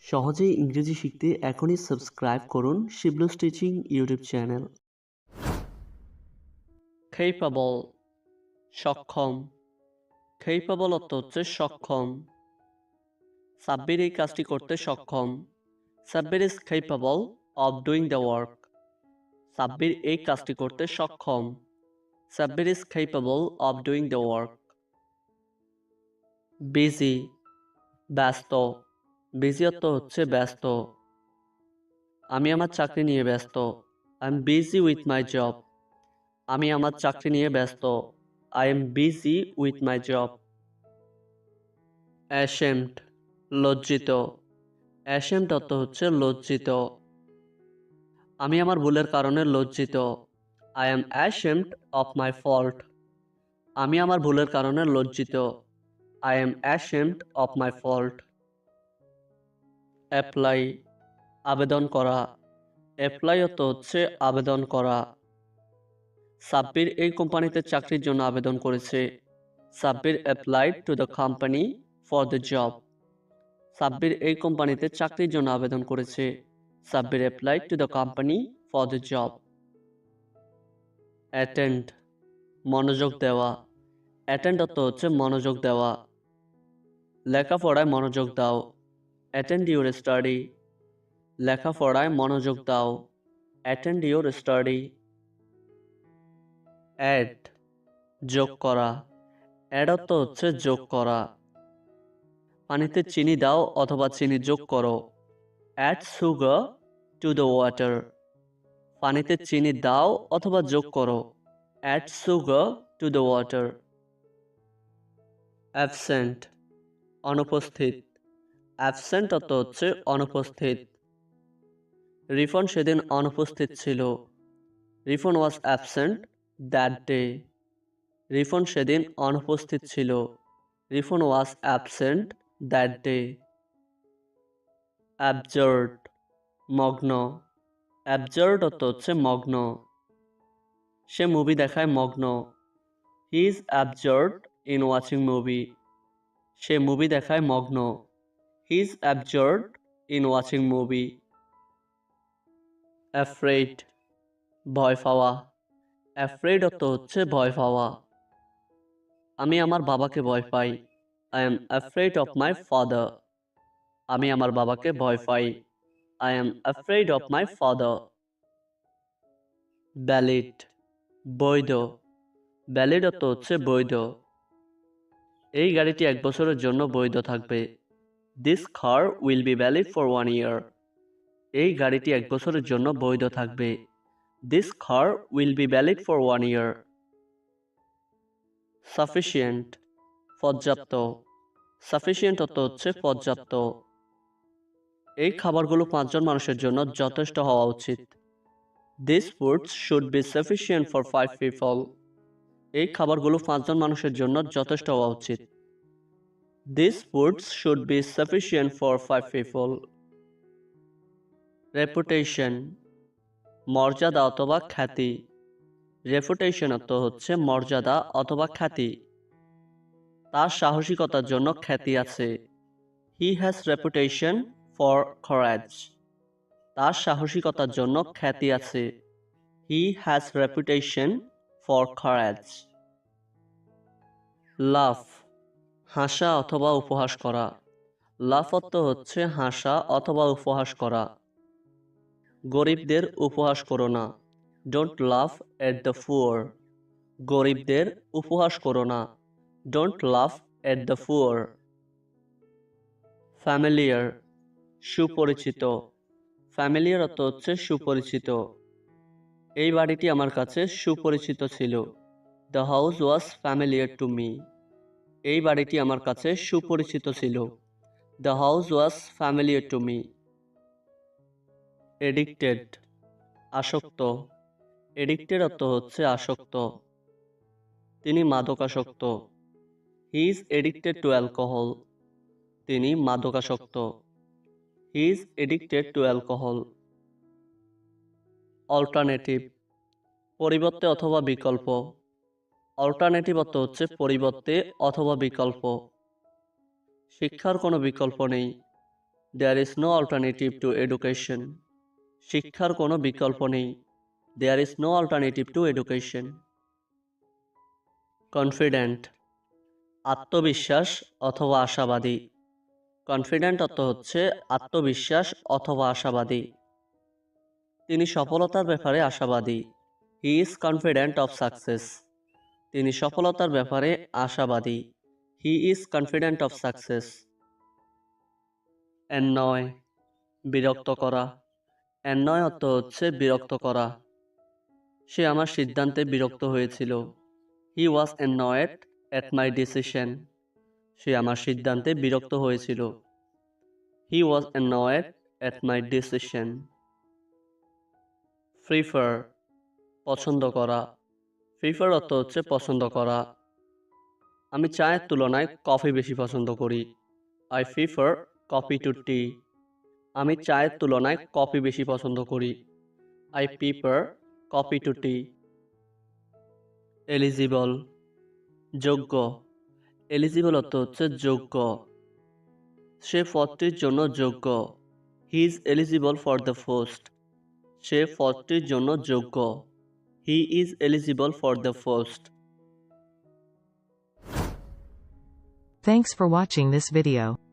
সহজেই ইংরেজি শিখতে এখনই সাবস্ক্রাইব করুন শিবলুস টিচিং ইউটিউব চ্যানেল। capable সক্ষম। capable অর্থ হচ্ছে সক্ষম। সাব্বির এই কাজটি করতে সক্ষম। Sabbir is capable of doing the work. Sabbir এই কাজটি করতে সক্ষম। Sabbir is capable of doing the work. busy ব্যস্ত। busy অর্থ হচ্ছে ব্যস্ত। আমি আমার চাকরি নিয়ে ব্যস্ত। I'm busy with my job. আমি আমার চাকরি নিয়ে ব্যস্ত। I am busy with my job. ashamed লজ্জিত। ashamed অর্থ হচ্ছে লজ্জিত। আমি আমার ভুলের কারণে লজ্জিত। I am ashamed of my fault. আমি আমার ভুলের কারণে লজ্জিত। I am ashamed of my fault. apply আবেদন করা। apply অর্থ হচ্ছে আবেদন করা। সাব্বির এই কোম্পানিতে চাকরির জন্য আবেদন করেছে। Sabbir applied to the company for the job. Sabbir এই কোম্পানিতে চাকরির জন্য আবেদন করেছে। Sabbir applied to the company for the job. attend মনোযোগ দেওয়া। attend অর্থ হচ্ছে মনোযোগ দেওয়া। লেখাপড়ায় মনোযোগ দাও। attend your study. লেখাপড়ায় মনোযোগ দাও। attend your study. add যোগ করা। add অর্থ হচ্ছে যোগ করা। পানিতে চিনি দাও অথবা চিনি যোগ করো। add sugar to the water. পানিতে চিনি দাও অথবা যোগ করো। add sugar to the water. absent অনুপস্থিত। absent অর্থ হচ্ছে অনুপস্থিত। রিফন সেদিন অনুপস্থিত ছিল। রিফন was absent that day. রিফন সেদিন অনুপস্থিত ছিল। রিফন was absent that day. absurd মগ্ন। absurd অর্থ হচ্ছে মগ্ন। সে মুভি দেখায় মগ্ন। he is absurd in watching movie. Say movie দেখায় মগ্ন। he is absurd in watching movie. afraid ভয় পাওয়া। afraid অর্থ হচ্ছে ভয় পাওয়া। আমি আমার বাবাকে ভয় পাই। I am afraid of my father. আমি আমার বাবাকে ভয় পাই। I am afraid of my father. valid বৈধ। valid অর্থ হচ্ছে বৈধ। এই গাড়িটি 1 বছরের জন্য বৈধ থাকবে। This car will be valid for 1 year. এই গাড়িটি 1 বছরের জন্য বৈধ থাকবে। This car will be valid for 1 year. sufficient পর্যাপ্ত। sufficient অর্থ হচ্ছে পর্যাপ্ত। এই খাবারগুলো 5 জন মানুষের জন্য যথেষ্ট হওয়া উচিত। These foods should be sufficient for 5 people. এই খাবারগুলো 5 জন মানুষের জন্য যথেষ্ট হওয়া উচিত। These foods should be sufficient for 5 people. reputation মর্যাদা অথবা খ্যাতি। reputation অর্থ হচ্ছে মর্যাদা অথবা খ্যাতি। তার সাহসিকতার জন্য খ্যাতি আছে। He has reputation for courage. তার সাহসিকতার জন্য খ্যাতি আছে। He has reputation for courage. laugh হাসা অথবা উপহাস করা। laugh অর্থ হচ্ছে হাসা অথবা উপহাস করা। গরিবদের উপহাস করো না। Don't laugh at the poor. গরিবদের উপহাস করো না। Don't laugh at the poor. familiar সুপরিচিত। familiar অর্থ হচ্ছে সুপরিচিত। এই বাড়িটি আমার কাছে সুপরিচিত ছিল। The house was familiar to me. এই বাড়িটি আমার কাছে সুপরিচিত ছিল। The house was familiar to me. addicted আসক্ত। addicted অর্থ হচ্ছে আসক্ত। তিনি মাদকাসক্ত। He is addicted to alcohol. তিনি মাদকাসক্ত। He is addicted to alcohol. alternative পরিবর্তে অথবা বিকল্প। অল্টারনেটিভ অর্থ হচ্ছে পরিবর্তে অথবা বিকল্প। শিক্ষার কোনো বিকল্প নেই। There is no alternative to education. শিক্ষার কোনো বিকল্প নেই। There is no alternative to education. Confident, আত্মবিশ্বাস অথবা আশাবাদী। কনফিডেন্ট অর্থ হচ্ছে আত্মবিশ্বাস অথবা আশাবাদী। তিনি সফলতার ব্যাপারে আশাবাদী। He is confident of success. তিনি সফলতার ব্যাপারে আশাবাদী। He is confident of success. Annoy, বিরক্ত করা। অ্যাননয় অর্থ হচ্ছে বিরক্ত করা। সে আমার সিদ্ধান্তে বিরক্ত হয়েছিল। হি ওয়াজ অ্যাননয়েড অ্যাট মাই ডিসিশন। সে আমার সিদ্ধান্তে বিরক্ত হয়েছিল। হি ওয়াজ অ্যাননয়েড অ্যাট মাই ডিসিশন। প্রিফার, পছন্দ করা। প্রিফার অর্থ হচ্ছে পছন্দ করা। আমি চায়ের তুলনায় কফি বেশি পছন্দ করি। I prefer coffee to tea. আমি চায়ের তুলনায় কফি বেশি পছন্দ করি। I prefer coffee to tea. Eligible, যোগ্য। এলিজিবল অর্থ হচ্ছে যোগ্য। সে পদটির জন্য যোগ্য। He is eligible for the post. সে পদটির জন্য যোগ্য। He is eligible for the post. Thanks for watching this video.